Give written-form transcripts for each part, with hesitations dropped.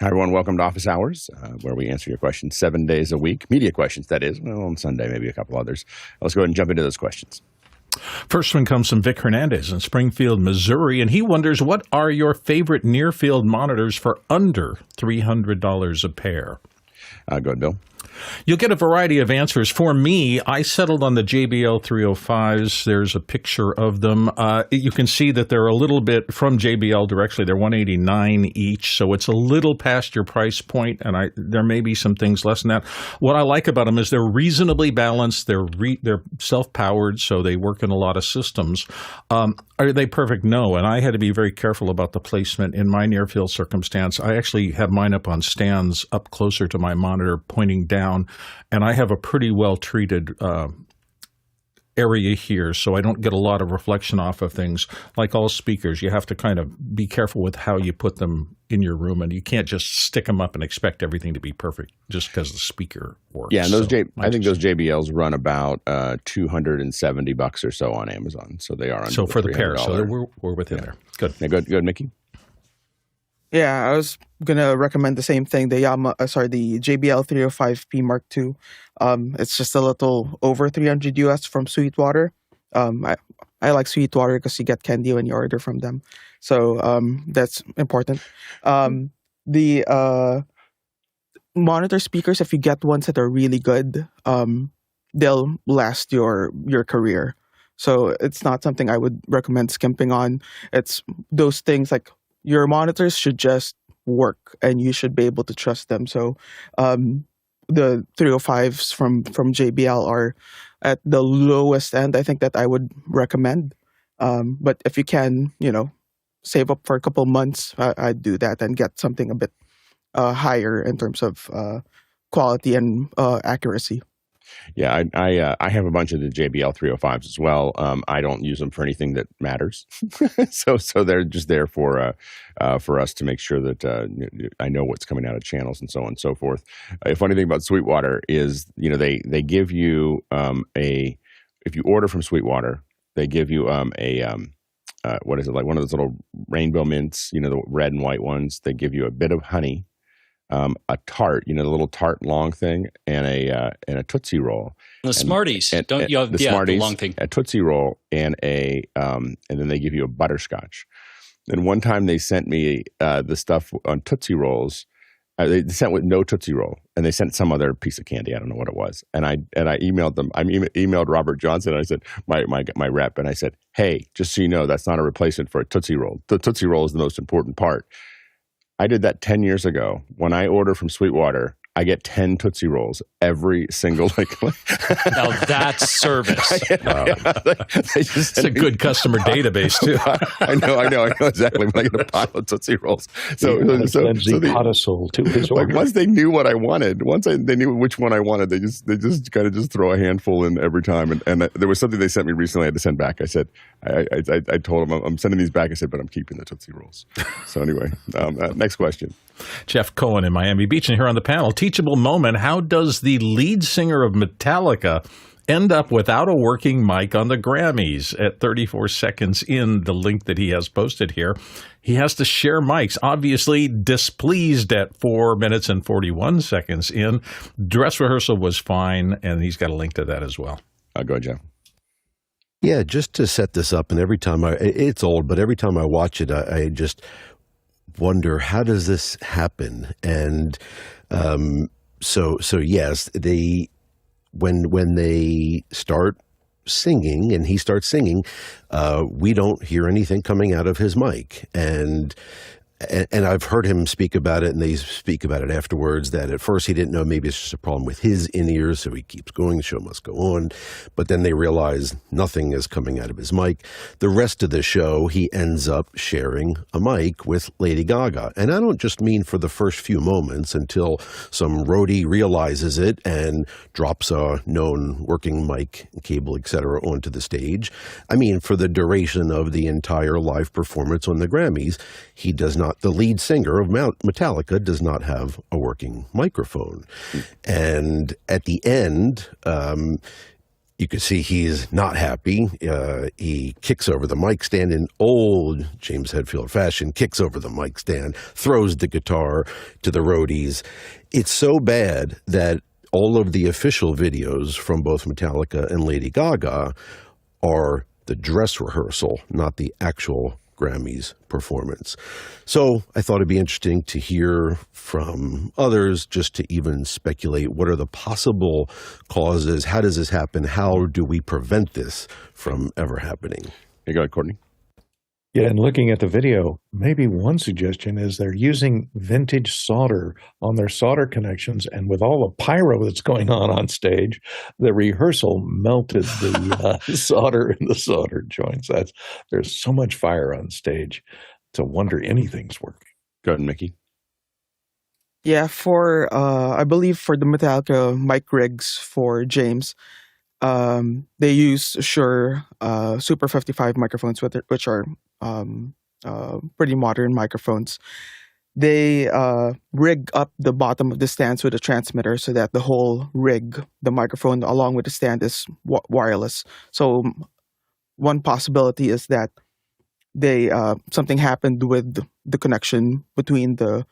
Hi, everyone. Welcome to Office Hours, where we answer your questions 7 days a week. Media questions, that is. Well, on Sunday, maybe a couple others. Let's go ahead and jump into those questions. First one comes from Vic Hernandez in Springfield, Missouri, and he wonders, what are your favorite near-field monitors for under $300 a pair? Go ahead, Bill. You'll get a variety of answers. For me, I settled on the JBL 305s. There's a picture of them. You can see that they're a little bit from JBL directly. They're $189 each, so it's a little past your price point, and there may be some things less than that. What I like about them is they're reasonably balanced. They're self-powered, so they work in a lot of systems. Are they perfect? No, and I had to be very careful about the placement in my near-field circumstance. I actually have mine up on stands up closer to my monitor, pointing down, and I have a pretty well-treated area here, so I don't get a lot of reflection off of things. Like all speakers, you have to kind of be careful with how you put them in your room, and you can't just stick them up and expect everything to be perfect just because the speaker works. Yeah, and those I think those JBLs run about $270 or so on Amazon, so they are under for the pair. So we're within there. Good. Yeah, good, Mickey. Yeah, I was gonna recommend the same thing. The JBL 305P Mark II. It's just a little over $300 US from Sweetwater. I like Sweetwater because you get candy when you order from them, so that's important. The monitor speakers, if you get ones that are really good, they'll last your career. So it's not something I would recommend skimping on. It's those things like, your monitors should just work, and you should be able to trust them. So the 305s from JBL are at the lowest end, I think, that I would recommend. But if you can, save up for a couple months, I'd do that and get something a bit higher in terms of quality and accuracy. Yeah, I have a bunch of the JBL 305s as well. I don't use them for anything that matters, so they're just there for us to make sure that I know what's coming out of channels and so on and so forth. A funny thing about Sweetwater is, they give you if you order from Sweetwater, they give you what is it, like one of those little rainbow mints, the red and white ones. They give you a bit of honey, a tart, the little tart long thing, and a Tootsie Roll. The Smarties, don't you? The Smarties, the long thing. A Tootsie Roll and then they give you a butterscotch. And one time they sent me the stuff on Tootsie Rolls. They sent with no Tootsie Roll, and they sent some other piece of candy. I don't know what it was. And I emailed them. I emailed Robert Johnson. And I said, my rep, and I said, hey, just so you know, that's not a replacement for a Tootsie Roll. The Tootsie Roll is the most important part. I did that 10 years ago. When I order from Sweetwater, I get 10 Tootsie Rolls every single Now that's service. It's a good customer database too. I know exactly. When I get a pile of Tootsie Rolls, so codicil to his order. Like once they knew what I wanted, they knew which one I wanted, they just kind of just throw a handful in every time. And there was something they sent me recently I had to send back. I said, I told them I'm sending these back. I said, but I'm keeping the Tootsie Rolls. So anyway, next question. Jeff Cohen in Miami Beach, and here on the panel, Teachable moment. How does the lead singer of Metallica end up without a working mic on the Grammys? At 34 seconds in the link that he has posted here, he has to share mics. Obviously displeased at 4 minutes and 41 seconds in. Dress rehearsal was fine, and he's got a link to that as well. Go ahead, Jeff. Yeah, just to set this up, and every time it's old, but every time I watch it, I just wonder, how does this happen? And so yes, when they start singing and he starts singing, we don't hear anything coming out of his mic. And I've heard him speak about it, and they speak about it afterwards, that at first he didn't know, maybe it's just a problem with his in-ears, so he keeps going, the show must go on. But then they realize nothing is coming out of his mic. The rest of the show, he ends up sharing a mic with Lady Gaga. And I don't just mean for the first few moments until some roadie realizes it and drops a known working mic, cable, etc. onto the stage. I mean, for the duration of the entire live performance on the Grammys, he does not, the lead singer of Metallica does not have a working microphone. And at the end, you can see he's not happy. He kicks over the mic stand in old James Hetfield fashion, kicks over the mic stand, throws the guitar to the roadies. It's so bad that all of the official videos from both Metallica and Lady Gaga are the dress rehearsal, not the actual Grammys performance. So I thought it'd be interesting to hear from others, just to even speculate what are the possible causes, how does this happen, how do we prevent this from ever happening? Hey, go ahead, Courtney. Yeah, and looking at the video, maybe one suggestion is they're using vintage solder on their solder connections, and with all the pyro that's going on stage, the rehearsal melted the solder in the solder joints. There's so much fire on stage to wonder anything's working. Go ahead, Mickey. Yeah, for I believe for the Metallica mic rigs for James, they use Shure Super 55 microphones, which are pretty modern microphones. They rig up the bottom of the stands with a transmitter so that the whole rig, the microphone along with the stand, is wireless. So one possibility is that they something happened with the connection between the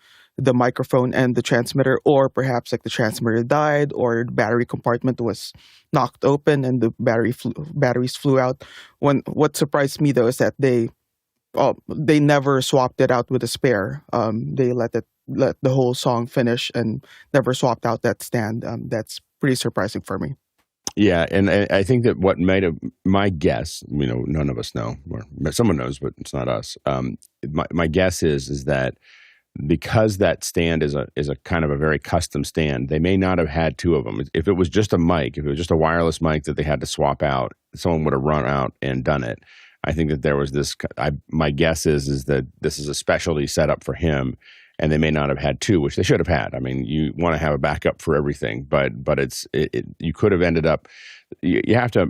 microphone and the transmitter, or perhaps like the transmitter died, or the battery compartment was knocked open and the batteries flew out. What surprised me though is that they never swapped it out with a spare. They let the whole song finish and never swapped out that stand. That's pretty surprising for me. Yeah, and I think that what made my guess, none of us know, or someone knows, but it's not us. My guess is that because that stand is a kind of a very custom stand, they may not have had two of them. If it was just a mic, if it was just a wireless mic that they had to swap out, someone would have run out and done it. I think that there was this. My guess is that this is a specialty setup for him, and they may not have had two, which they should have had. I mean, you want to have a backup for everything, but you could have ended up. You have to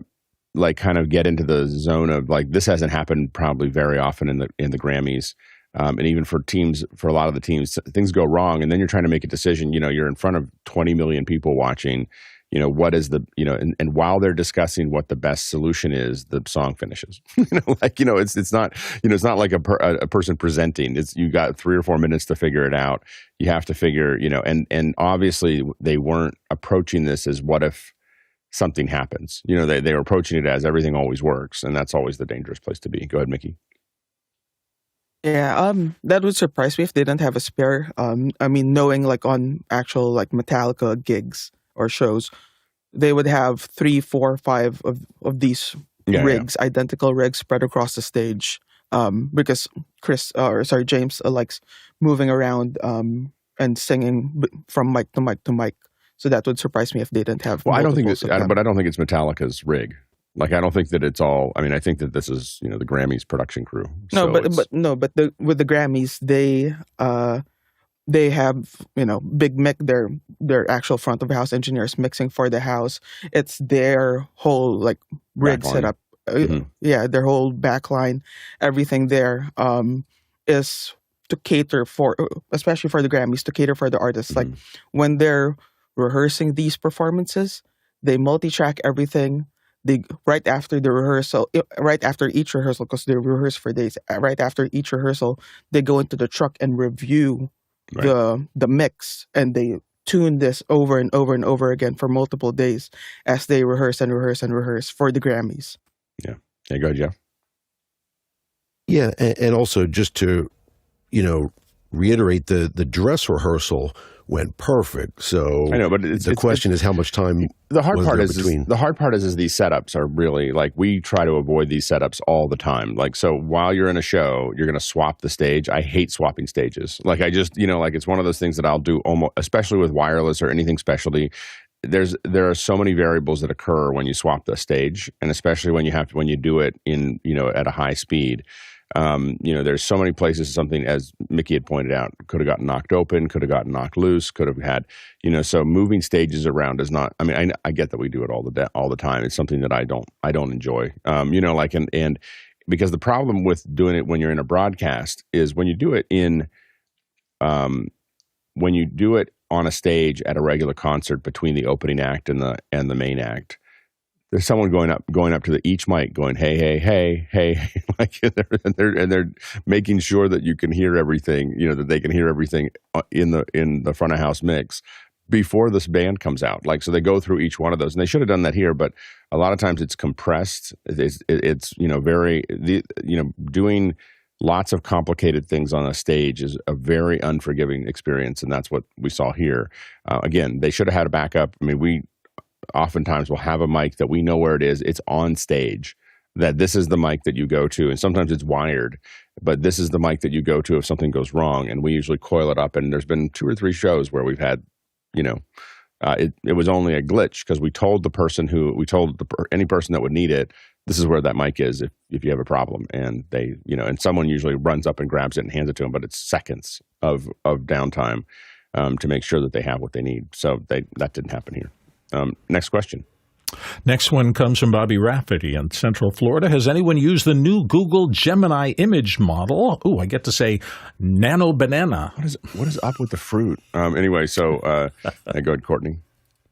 like kind of get into the zone of like this hasn't happened probably very often in the Grammys. And even for a lot of the teams, things go wrong, and then you're trying to make a decision. You're in front of 20 million people watching. What is the and while they're discussing what the best solution is, the song finishes. It's not it's not like a person presenting. You got 3 or 4 minutes to figure it out. You have to figure and obviously they weren't approaching this as what if something happens. They were approaching it as everything always works, and that's always the dangerous place to be. Go ahead, Mickey. Yeah, that would surprise me if they didn't have a spare. I mean, knowing like on actual like Metallica gigs or shows, they would have 3, 4, 5 of these rigs, identical rigs spread across the stage. Because James likes moving around and singing from mic to mic to mic. So that would surprise me if they didn't have. Well, I don't think it's Metallica's rig. Like, I don't think that it's all. I mean, I think that this is the Grammys production crew. No, with the Grammys, they have Big Mick, their actual front of house engineers mixing for the house. It's their whole like rig setup. Yeah, their whole backline, everything there is to cater for, especially for the Grammys, to cater for the artists. Like when they're rehearsing these performances, they multi-track everything. Right after each rehearsal, because they rehearse for days, right after each rehearsal, they go into the truck and review the mix, and they tune this over and over and over again for multiple days as they rehearse and rehearse and rehearse for the Grammys. Yeah. There you go, Jeff. Yeah, and also just to, reiterate, the dress rehearsal went perfect. So I know, but the question is how much time. The hard part is these setups are really like, we try to avoid these setups all the time. Like, so while you're in a show, you're going to swap the stage. I hate swapping stages. Like, I just like it's one of those things that I'll do almost, especially with wireless or anything specialty. There are so many variables that occur when you swap the stage, and especially when you do it in at a high speed. There's so many places something, as Mickey had pointed out, could have gotten knocked open, could have gotten knocked loose, could have had, so moving stages around is not, I mean, I get that we do it all the time. It's something that I don't enjoy, and because the problem with doing it when you're in a broadcast is when you do it on a stage at a regular concert between the opening act and the main act, there's someone going up to each mic going, hey, like, and they're making sure that you can hear everything, that they can hear everything in the front of house mix before this band comes out. Like, so they go through each one of those, and they should have done that here, but a lot of times it's compressed. It's doing lots of complicated things on a stage is a very unforgiving experience, and that's what we saw here. Again, they should have had a backup. I mean, we oftentimes will have a mic that we know where it is. It's on stage, that this is the mic that you go to, and sometimes it's wired, but this is the mic that you go to if something goes wrong, and we usually coil it up. And there's been 2 or 3 shows where we've had, it was only a glitch because we told any person that would need it, this is where that mic is if you have a problem. And they, and someone usually runs up and grabs it and hands it to them, but it's seconds of downtime to make sure that they have what they need. So that didn't happen here. Next question. Next one comes from Bobby Rafferty in Central Florida. Has anyone used the new Google Gemini Image model? Oh, I get to say Nano Banana. What is up with the fruit? Anyway, so go ahead, Courtney.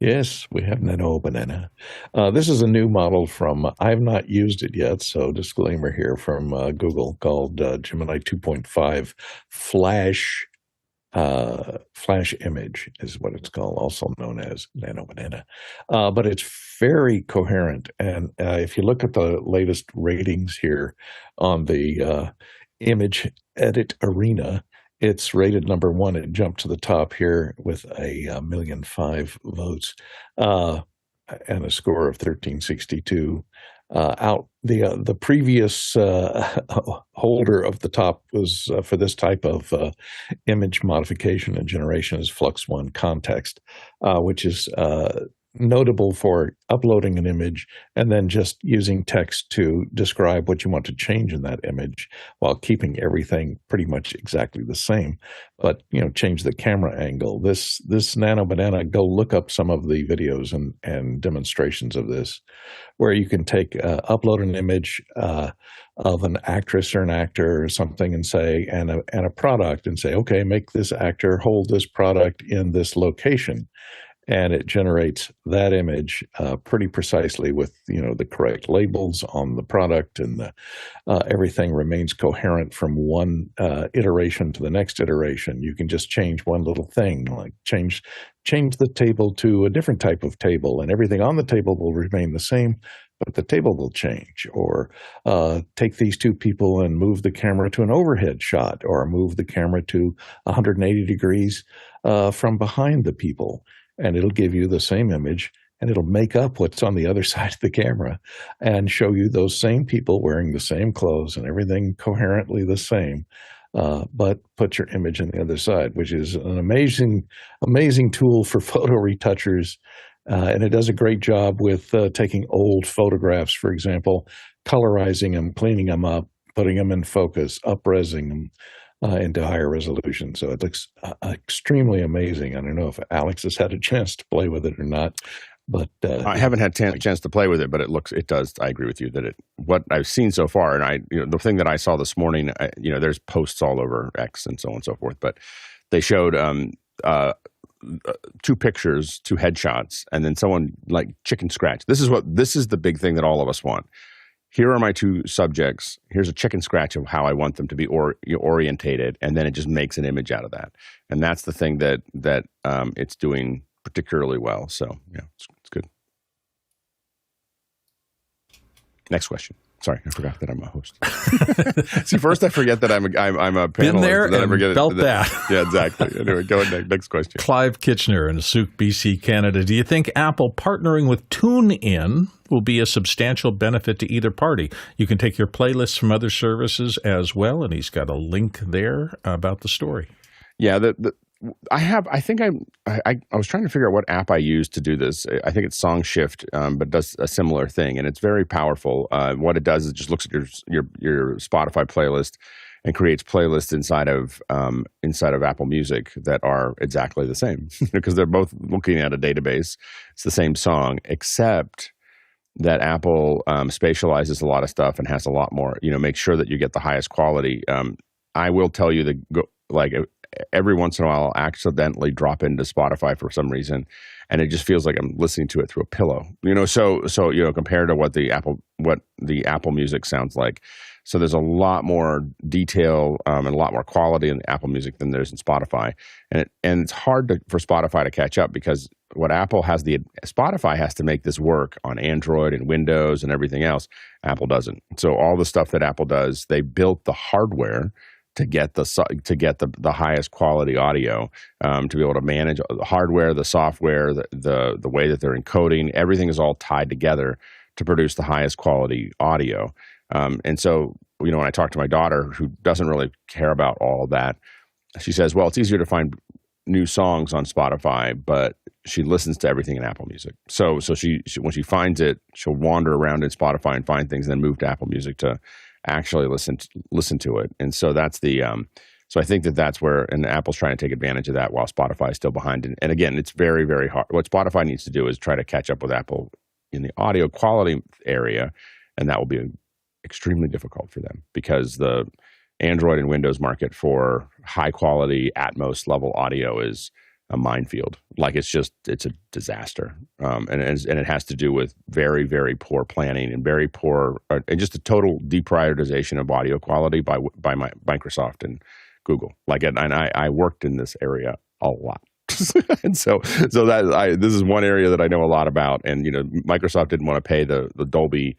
Yes, we have Nano Banana. This is a new model from, I've not used it yet, so disclaimer here, from Google, called Gemini 2.5 Flash Image is what it's called, also known as Nano Banana. But it's very coherent. And if you look at the latest ratings here on the image edit arena, it's rated number 1. It jumped to the top here with a 1,000,005 votes and a score of 1362. The previous holder of the top was for this type of image modification and generation is Flux One Context, which is notable for uploading an image and then just using text to describe what you want to change in that image while keeping everything pretty much exactly the same, but change the camera angle. This Nano Banana, go look up some of the videos and demonstrations of this, where you can upload an image of an actress or an actor or something and say, and a product, and say, okay, make this actor hold this product in this location. And it generates that image pretty precisely with the correct labels on the product, and everything remains coherent from one iteration to the next iteration. You can just change one little thing, like change the table to a different type of table, and everything on the table will remain the same, but the table will change. Or take these 2 people and move the camera to an overhead shot, or move the camera to 180 degrees from behind the people. And it'll give you the same image, and it'll make up what's on the other side of the camera and show you those same people wearing the same clothes and everything coherently the same, but put your image on the other side, which is an amazing tool for photo retouchers. And it does a great job with taking old photographs, for example, colorizing them, cleaning them up, putting them in focus, up-resing them into higher resolution. So it looks extremely amazing. I don't know if Alex has had a chance to play with it or not, but I haven't had a chance to play with it, but it does. I agree with you that what I've seen so far, and the thing that I saw this morning, there's posts all over X and so on and so forth, but they showed 2 pictures, 2 headshots, and then someone like chicken scratch. This is the big thing that all of us want. Here are my 2 subjects. Here's a chicken scratch of how I want them to be orientated, and then it just makes an image out of that. And that's the thing that it's doing particularly well. So yeah, it's good. Next question. Sorry, I forgot that I'm a host. See, first I forget that I'm a panelist. Been there then and I forget felt that. Yeah, exactly. Anyway, go ahead. Next question. Clive Kitchener in Souk, BC, Canada. Do you think Apple partnering with TuneIn will be a substantial benefit to either party? You can take your playlists from other services as well, and he's got a link there about the story. Yeah, I was trying to figure out what app I used to do this. I think it's SongShift, but does a similar thing, and it's very powerful. What it does is it just looks at your Spotify playlist and creates playlists inside of Apple Music that are exactly the same because they're both looking at a database. It's the same song, except that Apple spatializes a lot of stuff and has a lot more. Make sure that you get the highest quality. I will tell you every once in a while I'll accidentally drop into Spotify for some reason, and it just feels like I'm listening to it through a pillow. So compared to what the Apple Music sounds like. So there's a lot more detail and a lot more quality in Apple Music than there's in Spotify, and it's hard for Spotify to catch up because what Spotify has to make this work on Android and Windows and everything else. Apple doesn't. So all the stuff that Apple does, they built the hardware to get the highest quality audio, to be able to manage the hardware, the software, the way that they're encoding. Everything is all tied together to produce the highest quality audio. And so, when I talk to my daughter, who doesn't really care about all that, she says, well, it's easier to find new songs on Spotify, but she listens to everything in Apple Music. So she when she finds it, she'll wander around in Spotify and find things and then move to Apple Music to actually listen to it. And so that's so I think that's where, and Apple's trying to take advantage of that while Spotify is still behind. And again, it's very, very hard. What Spotify needs to do is try to catch up with Apple in the audio quality area, and that will be extremely difficult for them because the Android and Windows market for high quality Atmos level audio is a minefield. Like it's a disaster, and it has to do with very, very poor planning and very poor and just a total deprioritization of audio quality by Microsoft and Google. And I worked in this area a lot. And so this is one area that I know a lot about. And Microsoft didn't want to pay the Dolby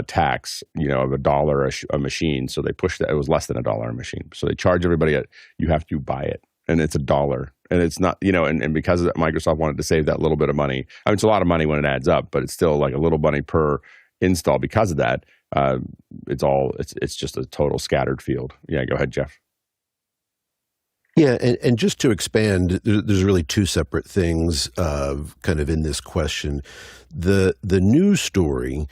tax, of $1 a machine. So they pushed that. It was less than $1 a machine. So they charge everybody you have to buy it, and it's $1. And it's not, and because of that, Microsoft wanted to save that little bit of money. I mean, it's a lot of money when it adds up, but it's still like a little money per install. Because of that, it's just a total scattered field. Yeah, go ahead, Jeff. Yeah, and just to expand, there's really two separate things kind of in this question. The news story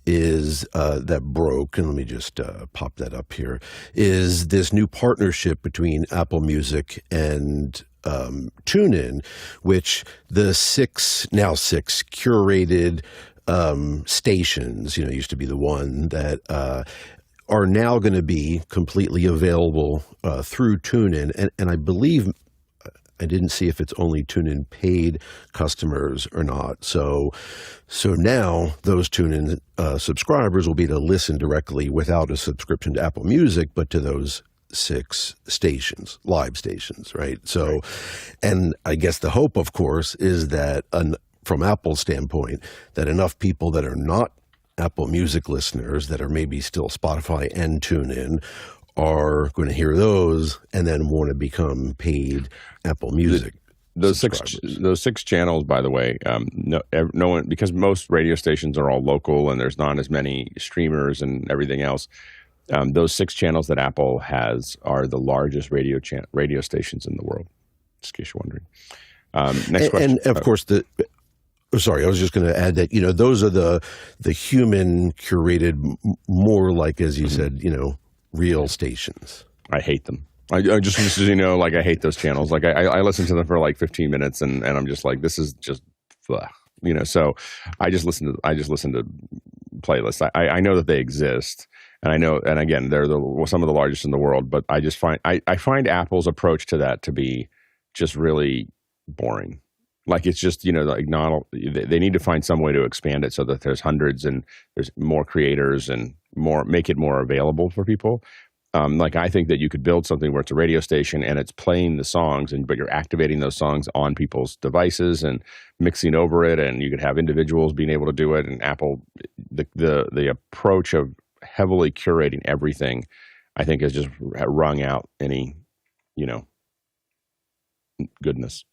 is that broke, and let me just pop that up here, is this new partnership between Apple Music and TuneIn, which the six curated stations, used to be the one that are now going to be completely available through TuneIn. And I believe, I didn't see if it's only TuneIn paid customers or not. So now those TuneIn subscribers will be able to listen directly without a subscription to Apple Music, but to those 6 stations, live stations, right? So, and I guess the hope, of course, is that from Apple's standpoint, that enough people that are not Apple Music listeners that are maybe still Spotify and TuneIn are going to hear those and then want to become paid Apple Music. Those 6 channels, by the way, no one, because most radio stations are all local and there's not as many streamers and everything else. Those 6 channels that Apple has are the largest radio stations in the world, just in case you're wondering. Next question. And of course, sorry, I was just going to add that, those are the human curated, more like, as you said, real stations. I hate them. I just, I hate those channels. Like I listen to them for like 15 minutes and I'm just like, this is just, so I just listen to playlists. I know that they exist. And I know, and again, they're some of the largest in the world, but I just find, I find Apple's approach to that to be just really boring. Like it's just, like they need to find some way to expand it so that there's hundreds and there's more creators and make it more available for people. I think that you could build something where it's a radio station and it's playing the songs, but you're activating those songs on people's devices and mixing over it, and you could have individuals being able to do it. And Apple, the approach of heavily curating everything, I think has just wrung out any, goodness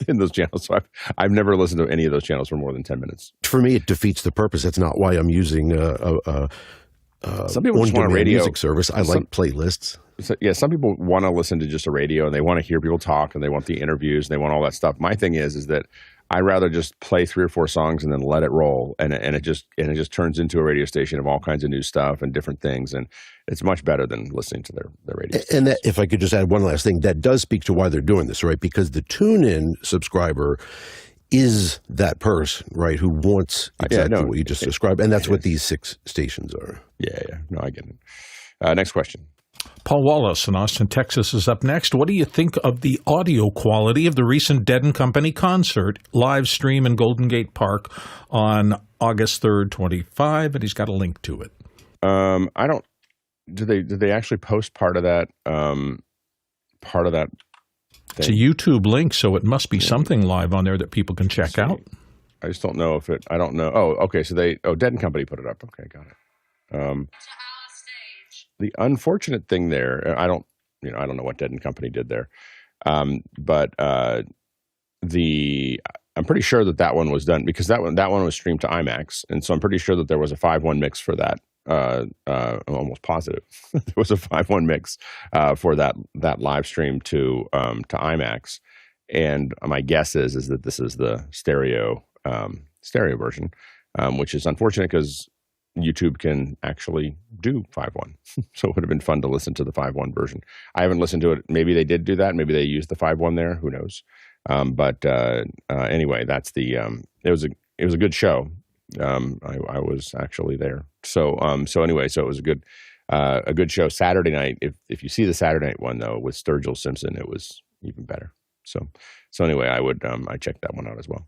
in those channels. So I've never listened to any of those channels for more than 10 minutes. For me, it defeats the purpose. That's not why I'm using some people just want a radio music service. I like playlists. Some people want to listen to just a radio and they want to hear people talk and they want the interviews and they want all that stuff. My thing is that I'd rather just play 3 or 4 songs and then let it roll, and it just turns into a radio station of all kinds of new stuff and different things, and it's much better than listening to their radio stations. And that, if I could just add one last thing, that does speak to why they're doing this, right? Because the TuneIn subscriber is that person, right, who wants exactly what you just described, and that's what these 6 stations are. Yeah. No, I get it. Next question. Paul Wallace in Austin, Texas is up next. What do you think of the audio quality of the recent Dead & Company concert live stream in Golden Gate Park on August 3rd, 25? And he's got a link to it. I don't. Did they actually post part of that? Part of that thing? It's a YouTube link, so it must be something live on there that people can check out. I just don't know if it. I don't know. Oh, okay. So Dead & Company put it up. Okay, got it. The unfortunate thing there, I don't know what Dead & Company did there, but I'm pretty sure that one was done because that one was streamed to IMAX, and so I'm pretty sure that there was a 5.1 mix for that. I'm almost positive there was a 5.1 mix for that live stream to IMAX, and my guess is that this is the stereo version, which is unfortunate because YouTube can actually do 5.1. So it would have been fun to listen to the 5.1 version. I haven't listened to it. Maybe they did do that. Maybe they used the 5.1 there. Who knows? But anyway, that's the it was a good show. I was actually there. So anyway, so it was a good show. Saturday night. If you see the Saturday night one though with Sturgill Simpson, it was even better. So anyway, I checked that one out as well.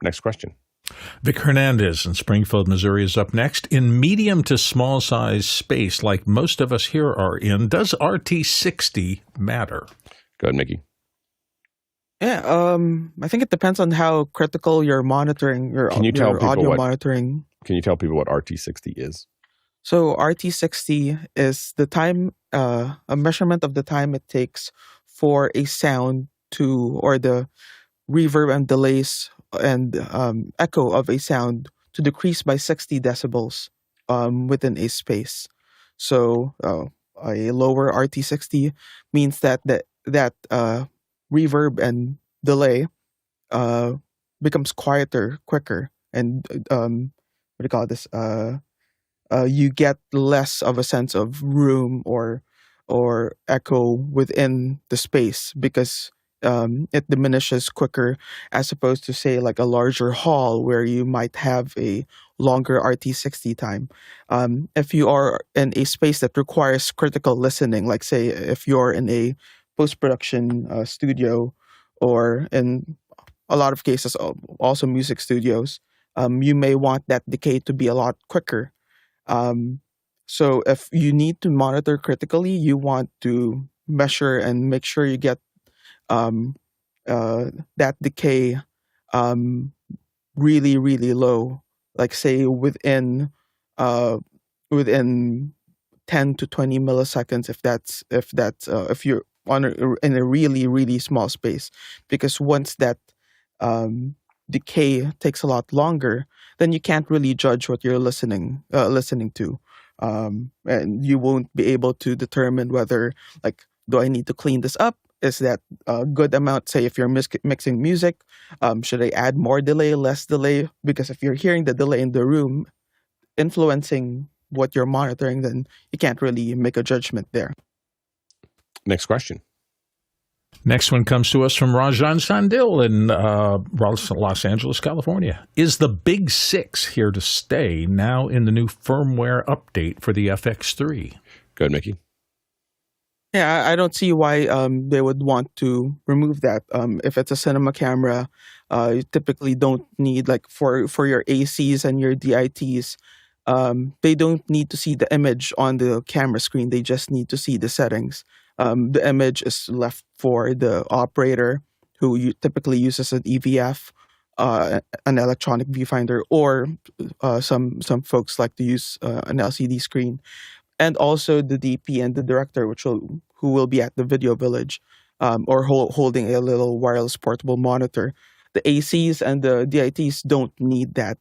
Next question. Vic Hernandez in Springfield, Missouri is up next. In medium to small size space, like most of us here are in, does RT60 matter? Go ahead, Mickey. Yeah, I think it depends on how critical you're monitoring your audio monitoring. Can you tell people what RT60 is? So RT60 is the time, a measurement of the time it takes for a sound or the reverb and delays and echo of a sound to decrease by 60 decibels within a space. So a lower RT60 means that reverb and delay becomes quieter quicker, and what do you call this? You get less of a sense of room or echo within the space because it diminishes quicker, as opposed to say like a larger hall where you might have a longer RT60 time. If you are in a space that requires critical listening, like say if you're in a post-production studio, or in a lot of cases also music studios, you may want that decay to be a lot quicker. So if you need to monitor critically, you want to measure and make sure you get that decay really, really low, like say within 10 to 20 milliseconds, if you're in a really, really small space, because once that decay takes a lot longer, then you can't really judge what you're listening to, and you won't be able to determine whether, like, do I need to clean this up? Is that a good amount? Say if you're mixing music, should I add more delay, less delay? Because if you're hearing the delay in the room influencing what you're monitoring, then you can't really make a judgment there. Next question. Next one comes to us from Rajan Sandil in Los Angeles, California. Is the Big 6 here to stay now in the new firmware update for the FX3? Go ahead, Mickey. Yeah, I don't see why they would want to remove that. If it's a cinema camera, you typically don't need, like for your ACs and your DITs, they don't need to see the image on the camera screen. They just need to see the settings. The image is left for the operator, who typically uses an EVF, an electronic viewfinder, or some folks like to use an LCD screen. And also the DP and the director, who will be at the video village, or holding a little wireless portable monitor. The ACs and the DITs don't need that.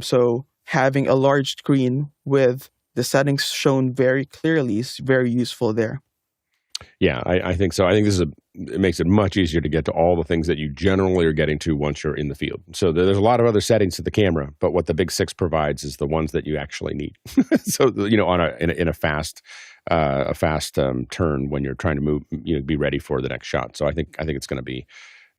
So having a large screen with the settings shown very clearly is very useful there. Yeah, I think so. I think it makes it much easier to get to all the things that you generally are getting to once you're in the field. So there's a lot of other settings to the camera, but what the Big 6 provides is the ones that you actually need. So in a fast turn when you're trying to move, be ready for the next shot. So I think it's going to be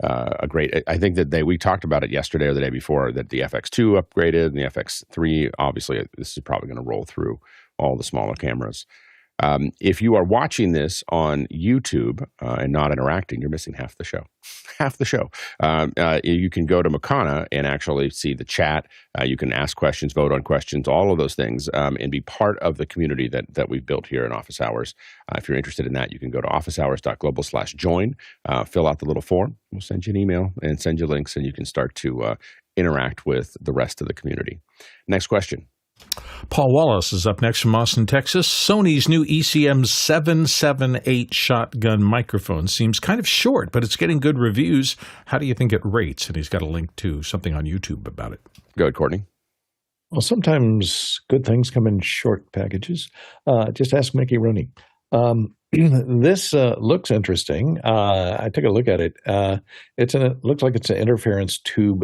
a great. I think that we talked about it yesterday or the day before, that the FX2 upgraded and the FX3. Obviously, this is probably going to roll through all the smaller cameras. If you are watching this on YouTube and not interacting, you're missing half the show. Half the show. You can go to Makana and actually see the chat. You can ask questions, vote on questions, all of those things, and be part of the community that we've built here in Office Hours. If you're interested in that, you can go to officehours.global/join, fill out the little form. We'll send you an email and send you links, and you can start to interact with the rest of the community. Next question. Paul Wallace is up next from Austin, Texas. Sony's new ECM 778 shotgun microphone seems kind of short, but it's getting good reviews. How do you think it rates? And he's got a link to something on YouTube about it. Go ahead, Courtney. Well, sometimes good things come in short packages. Just ask Mickey Rooney. This looks interesting. I took a look at it. It looks like it's an interference tube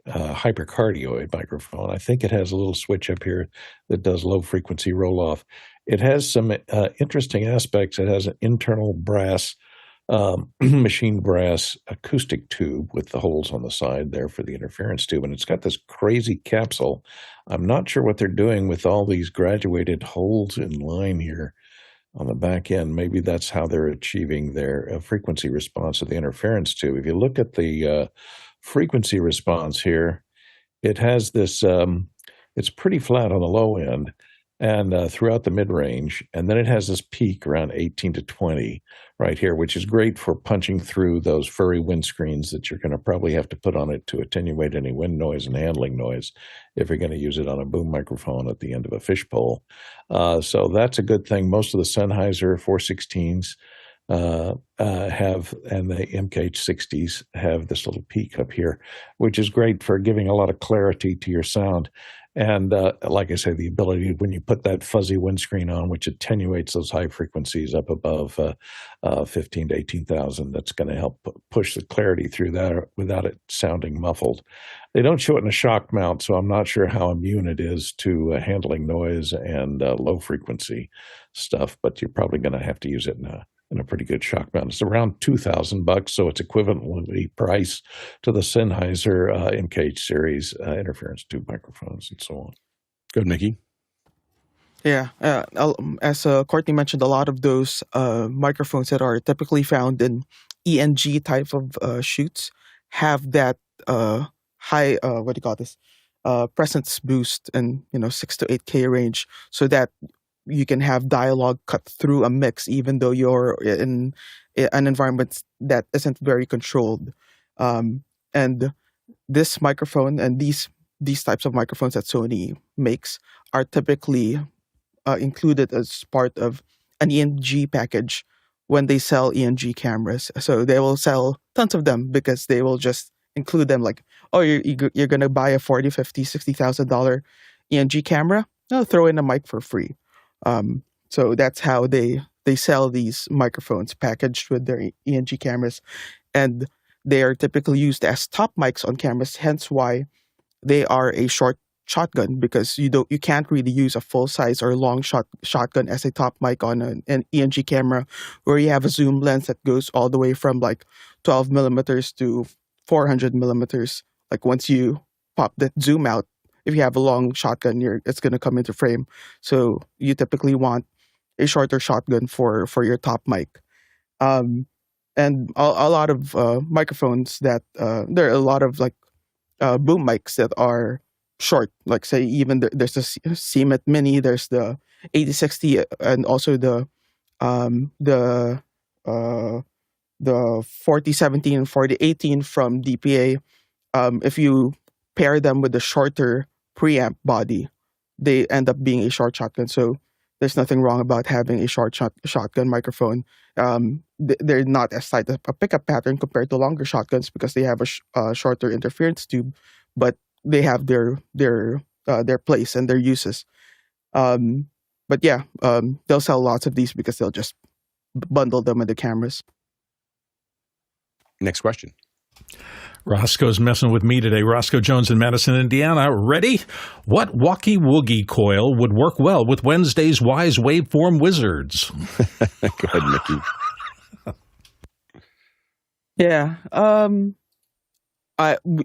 hypercardioid microphone. I think it has a little switch up here that does low frequency roll off. It has some interesting aspects. It has an internal brass, machined brass acoustic tube with the holes on the side there for the interference tube. And it's got this crazy capsule. I'm not sure what they're doing with all these graduated holes in line here on the back end. Maybe that's how they're achieving their frequency response of the interference tube. If you look at the frequency response here, it has this, it's pretty flat on the low end and throughout the mid-range. And then it has this peak around 18 to 20 right here, which is great for punching through those furry windscreens that you're going to probably have to put on it to attenuate any wind noise and handling noise if you're going to use it on a boom microphone at the end of a fishbowl. So that's a good thing. Most of the Sennheiser 416s have, and the MKH60s have this little peak up here, which is great for giving a lot of clarity to your sound. And like I say, the ability when you put that fuzzy windscreen on, which attenuates those high frequencies up above 15 to 18,000, that's going to help push the clarity through that without it sounding muffled. They don't show it in a shock mount, so I'm not sure how immune it is to handling noise and low frequency stuff, but you're probably going to have to use it in a pretty good shock mount. It's around $2,000, so it's equivalently priced to the Sennheiser MKH series interference tube microphones and so on. Good, Mickey. Yeah, as Courtney mentioned, a lot of those microphones that are typically found in ENG type of shoots have that high, what do you call this, presence boost in 6 to 8K range, so that you can have dialogue cut through a mix, even though you're in an environment that isn't very controlled. And this microphone and these types of microphones that Sony makes are typically included as part of an ENG package when they sell ENG cameras. So they will sell tons of them because they will just include them like, oh, you're going to buy a $40, $50, $60,000 ENG camera? I'll throw in a mic for free. So that's how they sell these microphones packaged with their ENG cameras, and they are typically used as top mics on cameras. Hence why they are a short shotgun, because you can't really use a full size or long shotgun as a top mic on an ENG camera, where you have a zoom lens that goes all the way from like 12 millimeters to 400 millimeters. Like once you pop that zoom out, if you have a long shotgun, it's going to come into frame. So you typically want a shorter shotgun for your top mic. And a lot of microphones that there are a lot of like boom mics that are short. Like say even there's the CMIT Mini, there's the 8060, and also the 4017 and 4018 from DPA. If you pair them with the shorter preamp body, they end up being a short shotgun. So there's nothing wrong about having a short shotgun microphone. They're not as tight a pickup pattern compared to longer shotguns because they have a shorter interference tube, but they have their place and their uses. But yeah, they'll sell lots of these because they'll just bundle them with the cameras. Next question. Roscoe's messing with me today. Roscoe Jones in Madison, Indiana. Ready? What Walkie Woogie coil would work well with Wednesday's Wise Waveform Wizards? Go ahead, Mickey. Yeah.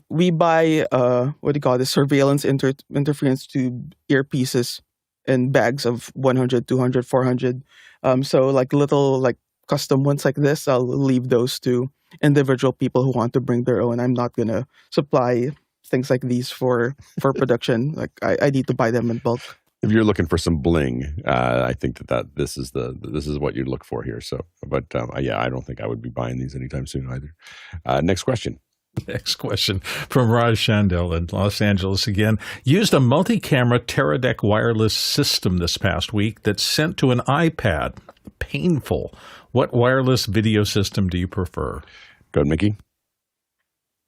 We buy what do you call this, surveillance interference tube earpieces in bags of 100, 200, 400. So like little like custom ones like this, I'll leave those to individual people who want to bring their own. I'm not gonna supply things like these for production. Like I need to buy them in bulk. If you're looking for some bling, I think that this is what you'd look for here. So, but yeah, I don't think I would be buying these anytime soon either. Next question. Next question from Raj Chandel in Los Angeles again. Used a multi-camera Teradek wireless system this past week that's sent to an iPad. Painful. What wireless video system do you prefer? Go ahead, Mickey.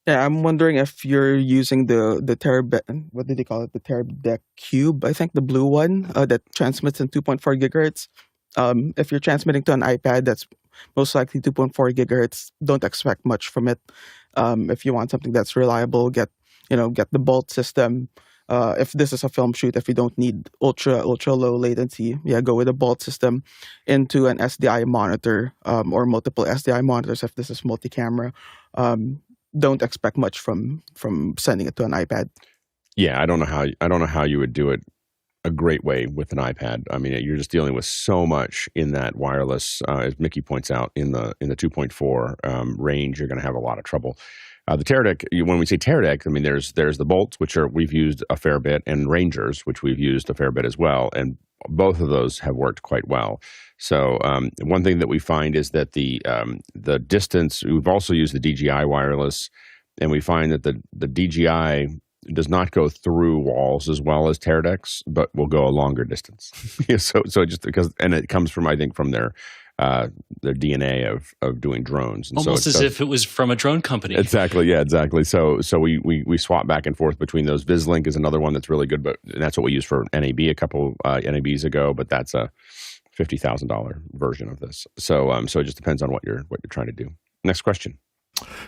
Yeah, I'm wondering if you're using the Teradek, what did they call it? The Teradek Cube, I think the blue one that transmits in 2.4 gigahertz. If you're transmitting to an iPad, that's most likely 2.4 gigahertz. Don't expect much from it. If you want something that's reliable, get the Bolt system. If this is a film shoot, if you don't need ultra low latency, go with a Bolt system into an SDI monitor or multiple SDI monitors if this is multi-camera. Don't expect much from sending it to an iPad. Yeah, I don't know how you would do it a great way with an iPad. I mean, you're just dealing with so much in that wireless, as Mickey points out, in the 2.4 range. You're going to have a lot of trouble. The Teradek, when we say Teradek, I mean there's the Bolts, which we've used a fair bit, and Rangers, which we've used a fair bit as well, and both of those have worked quite well. So one thing that we find is that the distance. We've also used the DJI wireless, and we find that the DJI does not go through walls as well as Teradek's, but will go a longer distance. So just because, and it comes from, I think, from their DNA of doing drones. And almost as if it was from a drone company. Exactly. Yeah, exactly. So we swap back and forth between those. VisLink is another one that's really good, and that's what we used for NAB a couple NABs ago, but that's a $50,000 version of this. So it just depends on what you're trying to do. Next question.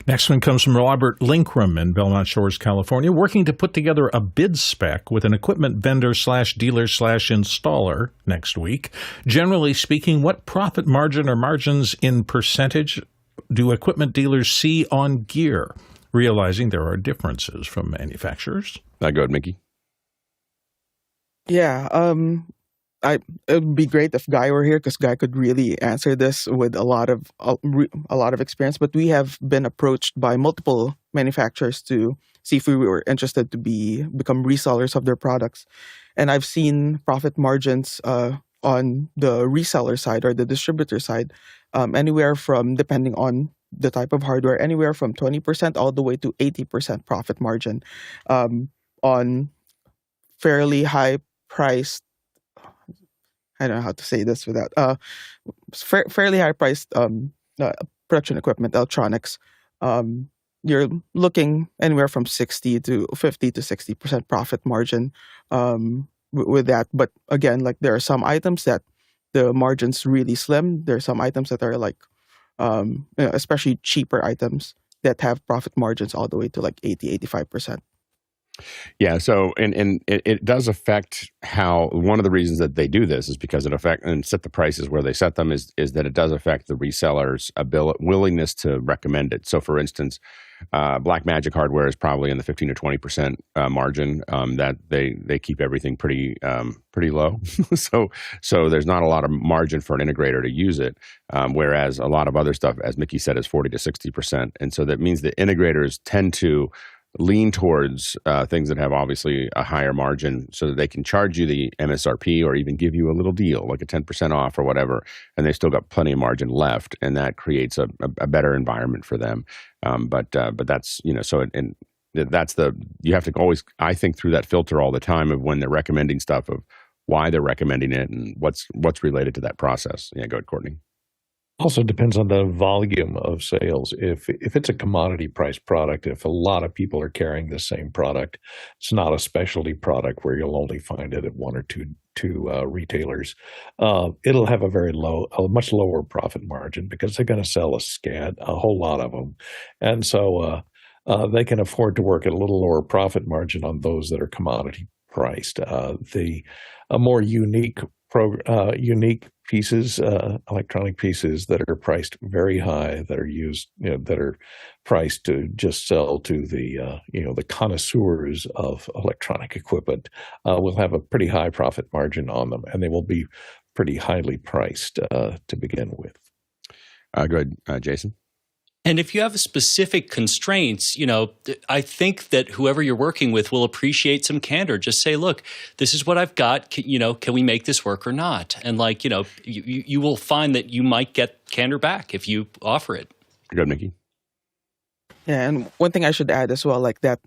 Next one comes from Robert Linkram in Belmont Shores, California, working to put together a bid spec with an equipment vendor /dealer/installer next week. Generally speaking, what profit margin or margins in percentage do equipment dealers see on gear, realizing there are differences from manufacturers? Go ahead, Mickey. Yeah, it would be great if Guy were here because Guy could really answer this with a lot of experience. But we have been approached by multiple manufacturers to see if we were interested to become resellers of their products, and I've seen profit margins on the reseller side or the distributor side, anywhere from, depending on the type of hardware, anywhere from 20% all the way to 80% profit margin on fairly high priced. I don't know how to say this without fairly high priced production equipment, electronics. You're looking anywhere from 60 to 50 to 60% profit margin with that. But again, like there are some items that the margin's really slim. There are some items that are like, especially cheaper items that have profit margins all the way to like 80, 85%. Yeah, so and it does affect how, one of the reasons that they do this is because it affects and set the prices where they set them is that it does affect the reseller's willingness to recommend it. So for instance, Blackmagic hardware is probably in the 15 to 20% margin, that they keep everything pretty low. so there's not a lot of margin for an integrator to use it, whereas a lot of other stuff, as Mickey said, is 40 to 60%. And so that means that integrators tend to lean towards things that have obviously a higher margin so that they can charge you the MSRP or even give you a little deal, like a 10% off or whatever, and they still got plenty of margin left, and that creates a better environment for them. But that's, so and that's you have to always, I think, through that filter all the time of when they're recommending stuff, of why they're recommending it and what's related to that process. Yeah, go ahead, Courtney. Also depends on the volume of sales. If it's a commodity price product, if a lot of people are carrying the same product, it's not a specialty product where you'll only find it at one or two retailers. It'll have a much lower profit margin because they're going to sell a whole lot of them, and so they can afford to work at a little lower profit margin on those that are commodity priced. A more unique pieces, electronic pieces that are priced very high, that are used, that are priced to just sell to the, the connoisseurs of electronic equipment, will have a pretty high profit margin on them, and they will be pretty highly priced to begin with. Go ahead, Jason. And if you have specific constraints, I think that whoever you're working with will appreciate some candor. Just say, look, this is what I've got. Can we make this work or not? And you will find that you might get candor back if you offer it. Go ahead, Mickey. Yeah, and one thing I should add as well, like that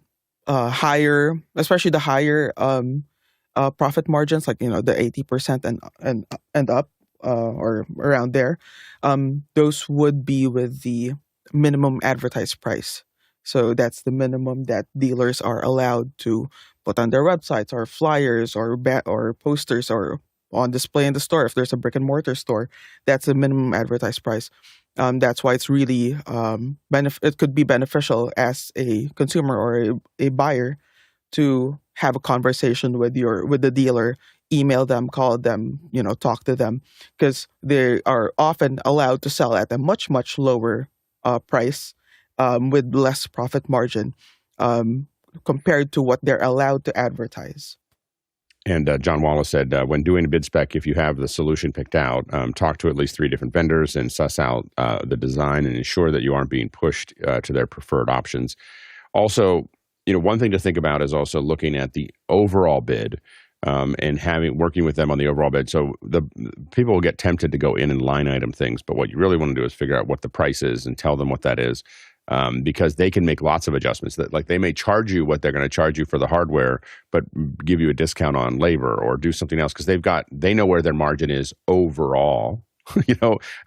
higher, especially the higher profit margins, like the 80% and up or around there, those would be with the minimum advertised price. So that's the minimum that dealers are allowed to put on their websites or flyers or posters or on display in the store. If there's a brick and mortar store, that's the minimum advertised price. That's why it's really it could be beneficial as a consumer or a buyer to have a conversation with the dealer, email them, call them, talk to them, because they are often allowed to sell at a much, much lower price with less profit margin compared to what they're allowed to advertise. And John Wallace said, when doing a bid spec, if you have the solution picked out, talk to at least 3 different vendors and suss out the design and ensure that you aren't being pushed to their preferred options. Also, one thing to think about is also looking at the overall bid and working with them on the overall bid. So the people will get tempted to go in and line item things, but what you really want to do is figure out what the price is and tell them what that is, because they can make lots of adjustments. That they may charge you what they're going to charge you for the hardware, but give you a discount on labor or do something else because they know where their margin is overall.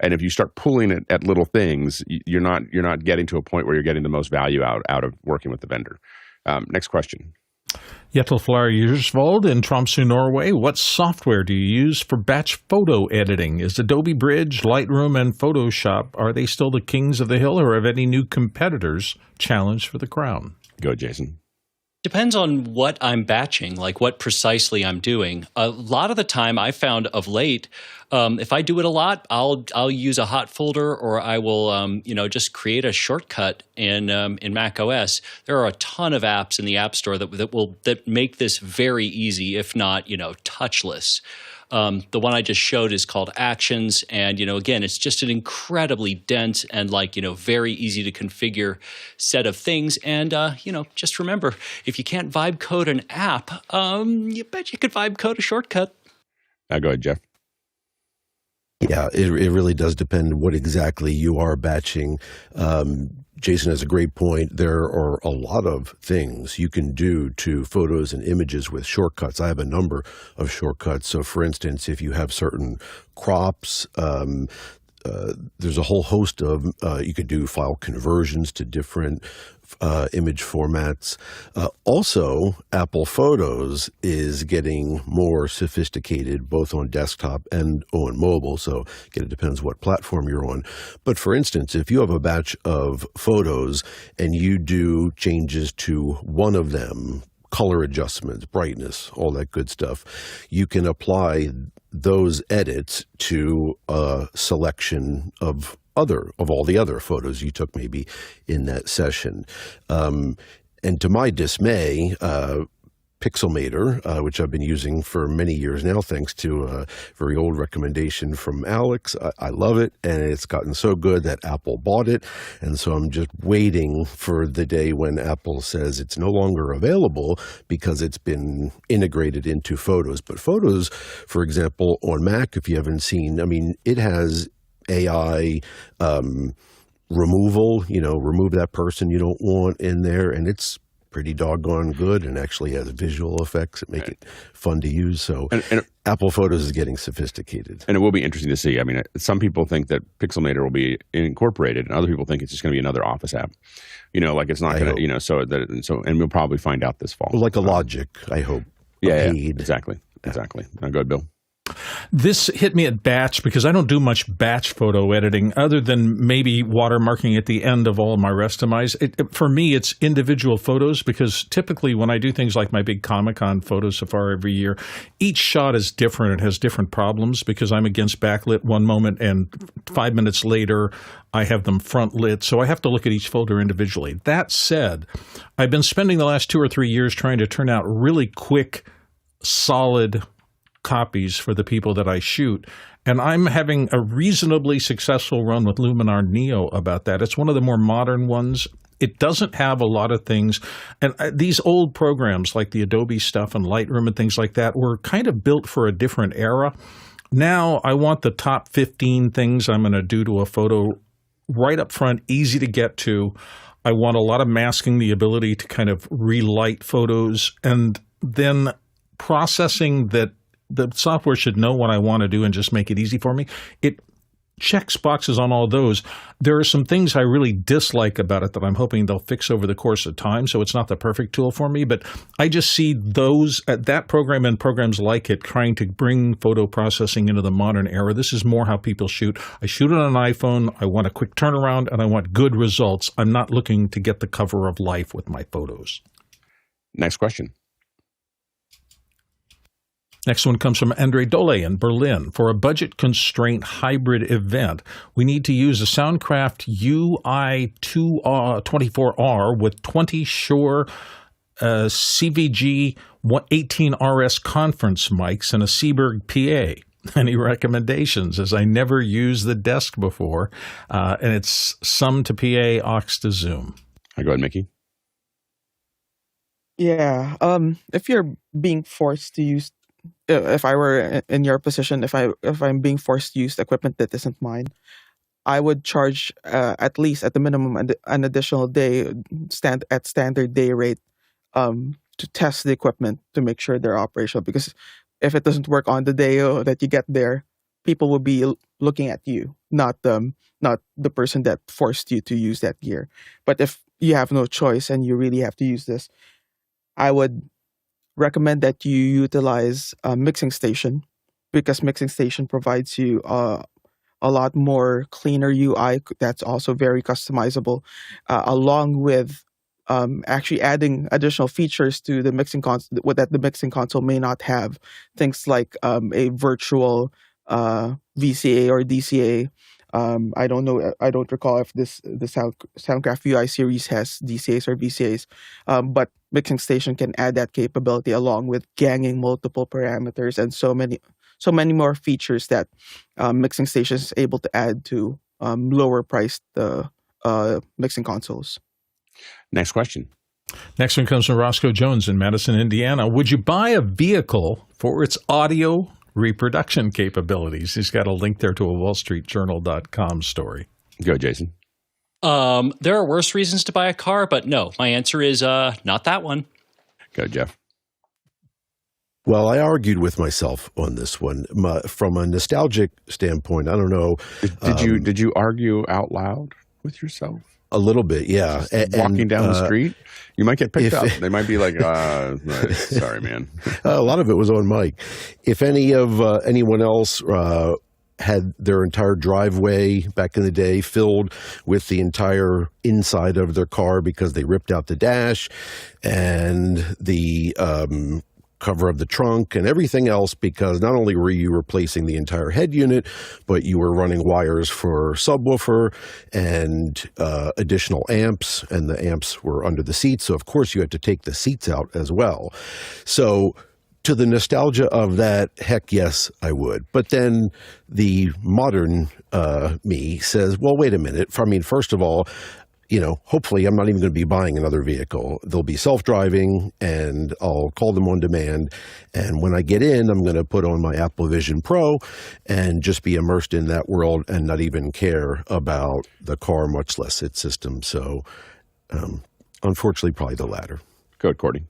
And if you start pulling it at little things, you're not getting to a point where you're getting the most value out of working with the vendor. Next question. Jetel Flyer-Yersvold in Tromsø, Norway. What software do you use for batch photo editing? Is Adobe Bridge, Lightroom, and Photoshop, are they still the kings of the hill, or have any new competitors challenged for the crown? Go, Jason. Depends on what I'm batching, like what precisely I'm doing. A lot of the time I found of late, if I do it a lot, I'll use a hot folder, or I will just create a shortcut in Mac OS. There are a ton of apps in the App Store that make this very easy, if not touchless. The one I just showed is called Actions, and again, it's just an incredibly dense and very easy to configure set of things. And just remember, if you can't vibe code an app, you bet you could vibe code a shortcut. Go ahead, Jeff. Yeah, it really does depend what exactly you are batching. Jason has a great point. There are a lot of things you can do to photos and images with shortcuts. I have a number of shortcuts. So, for instance, if you have certain crops, there's a whole host of, you could do file conversions to different image formats. Also, Apple Photos is getting more sophisticated, both on desktop and on mobile. So again, it depends what platform you're on. But for instance, if you have a batch of photos and you do changes to one of them, color adjustments, brightness, all that good stuff, you can apply those edits to a selection of all the other photos you took maybe in that session. And to my dismay, Pixelmator, which I've been using for many years now, thanks to a very old recommendation from Alex. I love it, and it's gotten so good that Apple bought it, and so I'm just waiting for the day when Apple says it's no longer available because it's been integrated into Photos. But Photos, for example, on Mac, if you haven't seen, it has AI removal, remove that person you don't want in there, and it's pretty doggone good and actually has visual effects that make it fun to use. So and Apple Photos is getting sophisticated. And it will be interesting to see. Some people think that Pixelmator will be incorporated, and other people think it's just going to be another Office app. It's not going to, and we'll probably find out this fall. Like a Logic, I hope. Yeah, exactly. Now go ahead, Bill. This hit me at batch because I don't do much batch photo editing other than maybe watermarking at the end of all of my restomize. For me, it's individual photos because typically when I do things like my big Comic-Con photo safari every year, each shot is different. It has different problems because I'm against backlit one moment and 5 minutes later I have them front lit. So I have to look at each photo individually. That said, I've been spending the last 2 or 3 years trying to turn out really quick, solid copies for the people that I shoot. And I'm having a reasonably successful run with Luminar Neo about that. It's one of the more modern ones. It doesn't have a lot of things. And these old programs like the Adobe stuff and Lightroom and things like that were kind of built for a different era. Now I want the top 15 things I'm going to do to a photo right up front, easy to get to. I want a lot of masking, the ability to kind of relight photos, and then processing that the software should know what I want to do and just make it easy for me. It checks boxes on all those. There are some things I really dislike about it that I'm hoping they'll fix over the course of time, so it's not the perfect tool for me, but I just see that program and programs like it trying to bring photo processing into the modern era. This is more how people shoot. I shoot it on an iPhone. I want a quick turnaround, and I want good results. I'm not looking to get the cover of life with my photos. Next question. Next one comes from Andre Dole in Berlin. For a budget constraint hybrid event, we need to use a Soundcraft UI24R with 20 Shure CVG18RS conference mics and a Seeburg PA. Any recommendations? As I never used the desk before, and it's sum to PA, aux to Zoom. Go ahead, Mickey. Yeah. If you're being forced to use, if I were in your position, if I'm being forced to use equipment that isn't mine, I would charge at least at the minimum an additional day at standard day rate to test the equipment to make sure they're operational. Because if it doesn't work on the day that you get there, people will be looking at you, not the person that forced you to use that gear. But if you have no choice and you really have to use this, I would recommend that you utilize Mixing Station, because Mixing Station provides you a lot more cleaner UI that's also very customizable, along with actually adding additional features to the mixing console that the mixing console may not have. Things like a virtual VCA or DCA. I don't know. I don't recall if the Soundcraft UI series has DCAs or VCAs, but Mixing Station can add that capability along with ganging multiple parameters and so many more features that Mixing Station is able to add to lower priced mixing consoles. Next question. Next one comes from Roscoe Jones in Madison, Indiana. Would you buy a vehicle for its audio reproduction capabilities? He's got a link there to a wallstreetjournal.com story. Go, Jason. There are worse reasons to buy a car, but no, my answer is not that one. Go, Jeff. Well, I argued with myself on this one. From a nostalgic standpoint, I don't know. Did you argue out loud with yourself? A little bit, yeah. Walking down the street, you might get picked up. They might be like, sorry, man. A lot of it was on mic. If anyone else had their entire driveway back in the day filled with the entire inside of their car because they ripped out the dash and the cover of the trunk and everything else, because not only were you replacing the entire head unit, but you were running wires for subwoofer and additional amps, and the amps were under the seats. So of course you had to take the seats out as well. So to the nostalgia of that, heck yes, I would. But then the modern me says, well, wait a minute. I mean, first of all, hopefully I'm not even going to be buying another vehicle. They'll be self-driving and I'll call them on demand. And when I get in, I'm going to put on my Apple Vision Pro and just be immersed in that world and not even care about the car, much less its system. So unfortunately, probably the latter. Go ahead, Courtney.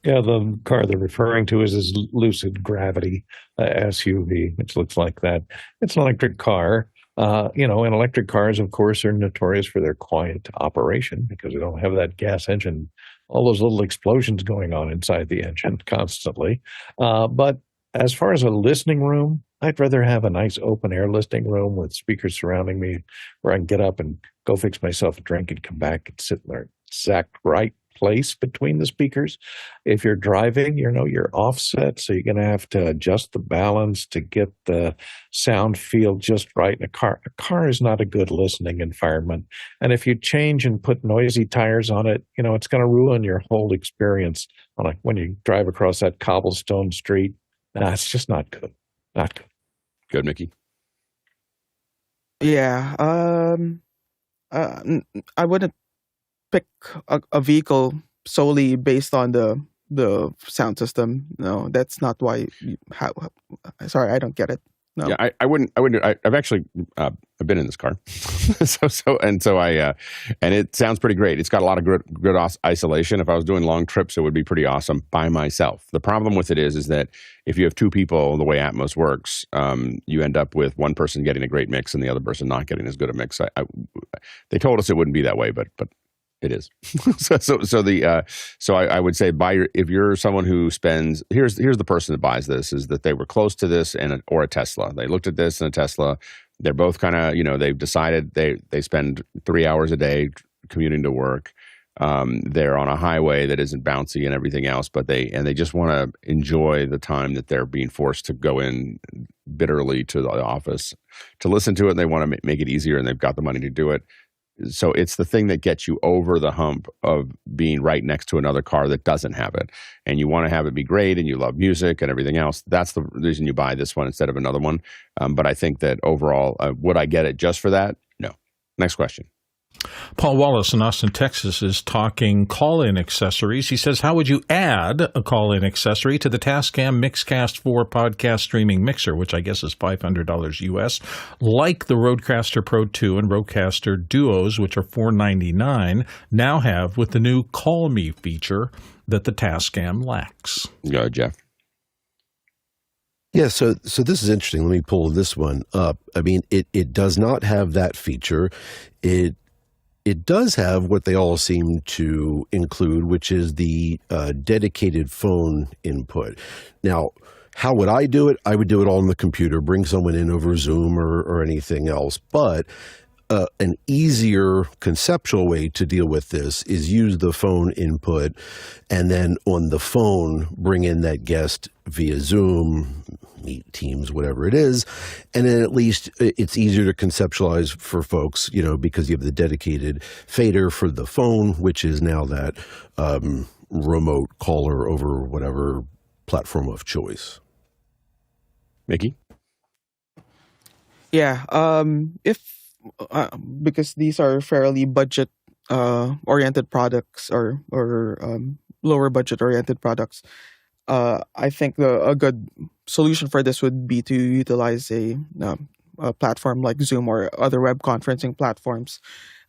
Yeah, the car they're referring to is this Lucid Gravity SUV, which looks like that. It's an electric car. And electric cars, of course, are notorious for their quiet operation because they don't have that gas engine, all those little explosions going on inside the engine constantly. But as far as a listening room, I'd rather have a nice open air listening room with speakers surrounding me where I can get up and go fix myself a drink and come back and sit in their exact right place between the speakers. If you're driving, you're offset, so you're going to have to adjust the balance to get the sound feel just right in a car. A car is not a good listening environment. And if you change and put noisy tires on it, it's going to ruin your whole experience when you drive across that cobblestone street. It's just not good. Not good. Good, Mickey. Yeah. I wouldn't pick a vehicle solely based on the sound system. No, that's not why. Sorry, I don't get it. No. Yeah, I wouldn't. I've actually I've been in this car, and it sounds pretty great. It's got a lot of good isolation. If I was doing long trips, it would be pretty awesome by myself. The problem with it is that if you have two people, the way Atmos works, you end up with one person getting a great mix and the other person not getting as good a mix. They told us it wouldn't be that way, but it is. So I would say if you're someone who spends, here's the person that buys this, is that they were close to this or a Tesla. They looked at this and a Tesla. They're both kind of, they've decided they spend 3 hours a day commuting to work. They're on a highway that isn't bouncy and everything else, but they just want to enjoy the time that they're being forced to go in bitterly to the office to listen to it. And they want to make it easier, and they've got the money to do it. So it's the thing that gets you over the hump of being right next to another car that doesn't have it. And you want to have it be great, and you love music and everything else. That's the reason you buy this one instead of another one. But I think that overall, would I get it just for that? No. Next question. Paul Wallace in Austin, Texas is talking call-in accessories. He says, how would you add a call-in accessory to the TASCAM Mixcast 4 podcast streaming mixer, which I guess is $500 US, like the RØDECaster Pro 2 and RØDECaster Duos, which are $499, now have with the new Callme feature that the TASCAM lacks? Go ahead, Jeff. Yeah, so this is interesting. Let me pull this one up. I mean, it does not have that feature. It does have what they all seem to include, which is the dedicated phone input. Now, how would I do it? I would do it all on the computer, bring someone in over Zoom or anything else. But an easier conceptual way to deal with this is use the phone input, and then on the phone, bring in that guest via Zoom, Meet, Teams, whatever it is. And then at least it's easier to conceptualize for folks, because you have the dedicated fader for the phone, which is now that remote caller over whatever platform of choice. Mickey? Yeah. Because these are fairly budget oriented products or lower budget oriented products, I think a good solution for this would be to utilize a platform like Zoom or other web conferencing platforms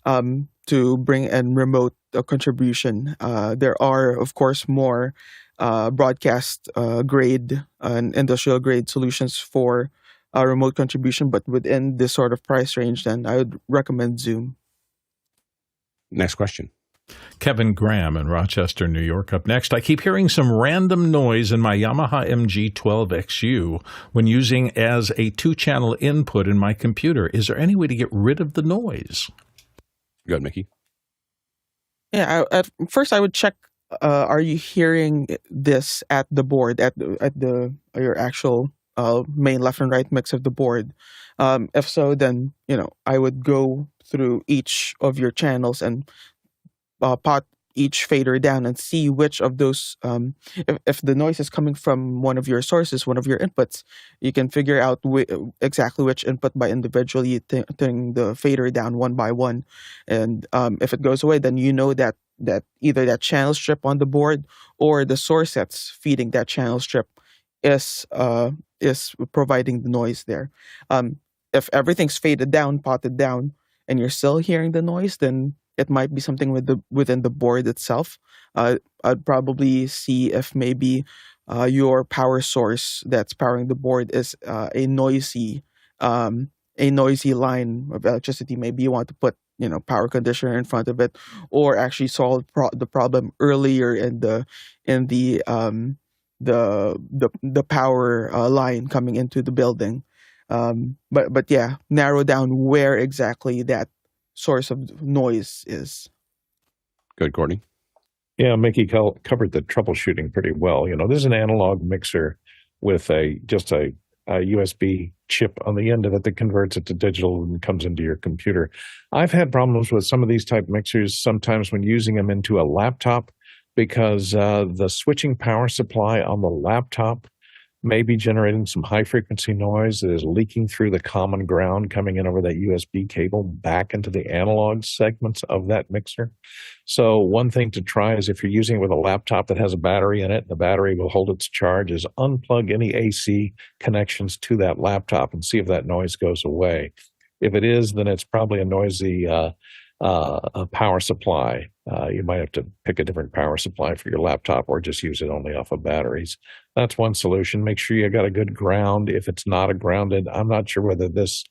to bring in remote contribution. There are, of course, more broadcast grade and industrial grade solutions for remote contribution, but within this sort of price range, then I would recommend Zoom. Next question. Kevin Graham in Rochester, New York, up next. I keep hearing some random noise in my Yamaha MG12XU when using as a 2-channel input in my computer. Is there any way to get rid of the noise? Go ahead, Mickey. Yeah, at first I would check, are you hearing this at the board, at your actual main left and right mix of the board? If so, then I would go through each of your channels and pot each fader down and see which of those, if the noise is coming from one of your sources, one of your inputs, you can figure out exactly which input by individually turning the fader down one by one. And if it goes away, then that either that channel strip on the board or the source that's feeding that channel strip is providing the noise there. If everything's faded down, potted down, and you're still hearing the noise, then it might be something within the board itself. I'd probably see if maybe your power source that's powering the board is a noisy line of electricity. Maybe you want to put power conditioner in front of it, or actually solve the problem earlier in the the power line coming into the building. But yeah, narrow down where exactly that source of noise is. Good, Courtney. Yeah, Mickey covered the troubleshooting pretty well. This is an analog mixer with just a USB chip on the end of it that converts it to digital and comes into your computer. I've had problems with some of these type mixers sometimes when using them into a laptop because the switching power supply on the laptop may be generating some high frequency noise that is leaking through the common ground coming in over that USB cable back into the analog segments of that mixer. So one thing to try is if you're using it with a laptop that has a battery in it, the battery will hold its charge, is unplug any AC connections to that laptop and see if that noise goes away. If it is, then it's probably a noisy power supply. You might have to pick a different power supply for your laptop or just use it only off of batteries. That's one solution. Make sure you got a good ground. If it's not a grounded, I'm not sure whether this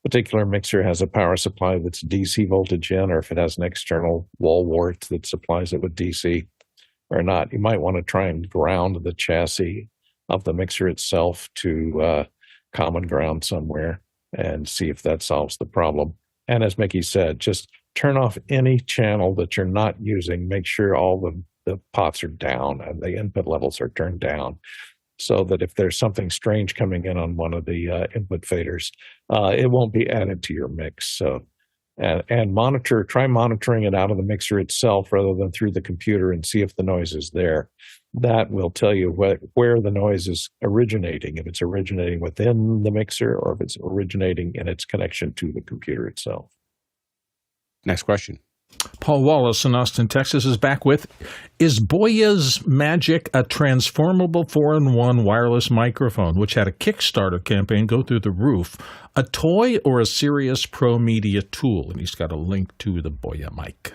particular mixer has a power supply that's DC voltage in or if it has an external wall wart that supplies it with DC or not. You might want to try and ground the chassis of the mixer itself to common ground somewhere and see if that solves the problem. And as Mickey said, just turn off any channel that you're not using. Make sure all the pots are down and the input levels are turned down so that if there's something strange coming in on one of the input faders, it won't be added to your mix. So, and try monitoring it out of the mixer itself rather than through the computer and see if the noise is there. That will tell you where the noise is originating, if it's originating within the mixer or if it's originating in its connection to the computer itself. Next question. Paul Wallace in Austin, Texas is back with, is BOYA Magic a transformable 4-in-1 wireless microphone, which had a Kickstarter campaign go through the roof, a toy or a serious pro media tool? And he's got a link to the BOYA mic.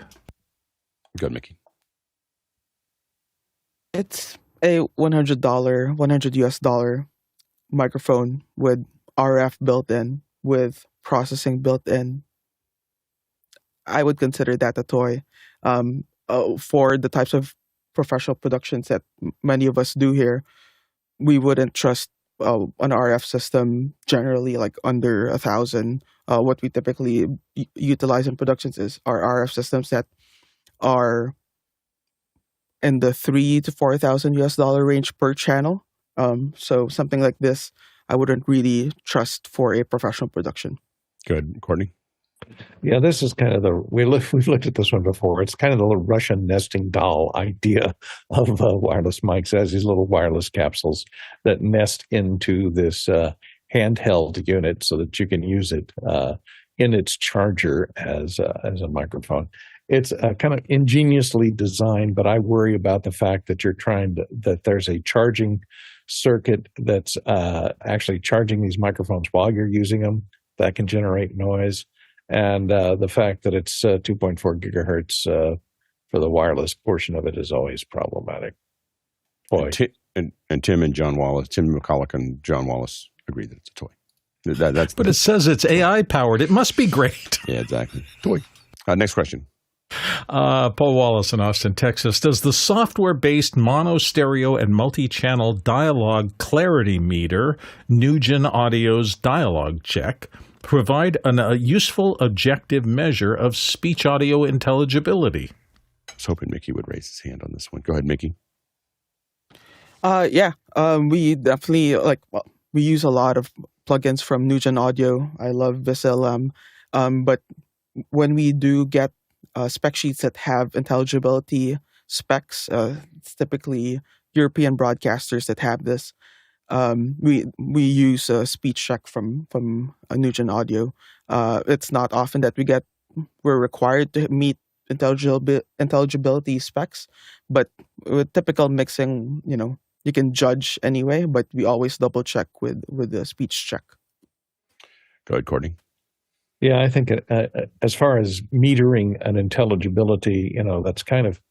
Good, Mickey. It's a $100 US dollar microphone with RF built in, with processing built in. I would consider that a toy. For the types of professional productions that many of us do here, we wouldn't trust an RF system generally like under 1,000. What we typically utilize in productions is our RF systems that are in the $3,000 to $4,000 US dollar range per channel. So something like this, I wouldn't really trust for a professional production. Good, Courtney. Yeah, this is kind of we've looked at this one before. It's kind of the Russian nesting doll idea of wireless mics. It has these little wireless capsules that nest into this handheld unit so that you can use it in its charger as a microphone. It's kind of ingeniously designed, but I worry about the fact that that there's a charging circuit that's actually charging these microphones while you're using them. That can generate noise. And the fact that it's 2.4 gigahertz for the wireless portion of it is always problematic. Boy. And Tim and John Wallace, Tim McCulloch and John Wallace agree that it's a toy. But it says it's AI powered. It must be great. Yeah, exactly. Toy. Next question. Paul Wallace in Austin, Texas. Does the software-based mono, stereo, and multi-channel dialogue clarity meter, Nugent Audio's dialogue check, provide a useful objective measure of speech audio intelligibility? I was hoping Mickey would raise his hand on this one. Go ahead, Mickey. Yeah. We definitely we use a lot of plugins from Nugent Audio. I love VisLM. But when we do get spec sheets that have intelligibility specs, it's typically European broadcasters that have this. We use a speech check from Nugent Audio. It's not often that we're required to meet intelligibility specs, but with typical mixing, you can judge anyway. But we always double check with the speech check. Go ahead, Courtney. Yeah, I think as far as metering an intelligibility, that's kind of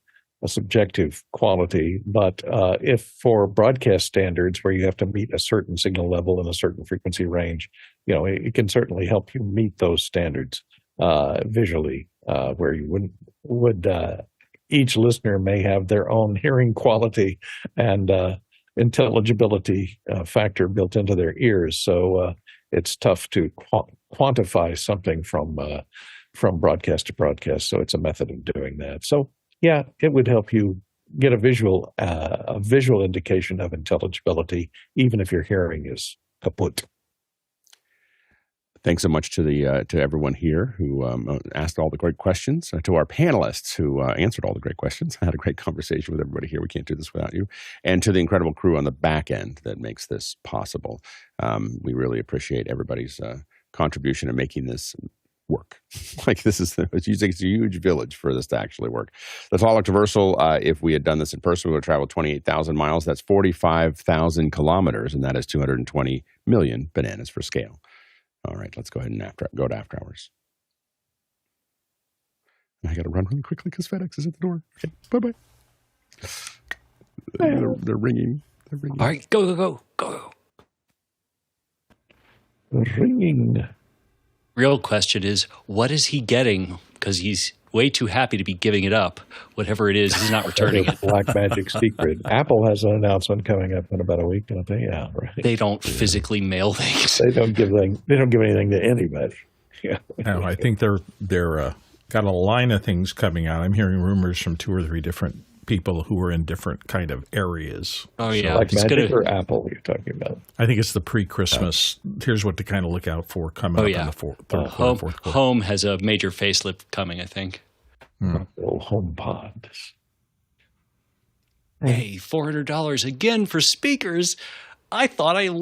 a subjective quality. But if for broadcast standards where you have to meet a certain signal level and a certain frequency range, it can certainly help you meet those standards visually, where you would each listener may have their own hearing quality and intelligibility factor built into their ears. So it's tough to quantify something from broadcast to broadcast. So it's a method of doing that. So yeah, it would help you get a visual indication of intelligibility, even if your hearing is kaput. Thanks so much to everyone here who asked all the great questions, to our panelists who answered all the great questions. I had a great conversation with everybody here. We can't do this without you. And to the incredible crew on the back end that makes this possible. We really appreciate everybody's contribution in making this work. It's a huge village for this to actually work. The Follow Traversal, if we had done this in person, we would have traveled 28,000 miles. That's 45,000 kilometers, and that is 220 million bananas for scale. All right, let's go ahead and go to after hours. I got to run really quickly because FedEx is at the door. Okay, bye-bye. They're ringing. All right, go. Ringing. Real question is, what is he getting? Because he's way too happy to be giving it up. Whatever it is, he's not returning it. Black magic secret. Apple has an announcement coming up in about a week, don't they? Yeah, right. They don't physically mail things. They don't give anything to anybody. Yeah. No, I think they're got a line of things coming out. I'm hearing rumors from 2 or 3 different people who are in different kind of areas. Oh yeah, like Magic or Apple you're talking about? I think it's the pre-Christmas. Here's what to kind of look out for coming up in the fourth quarter. Home has a major facelift coming, I think. Little home pod. Hey, $400 again for speakers. I thought I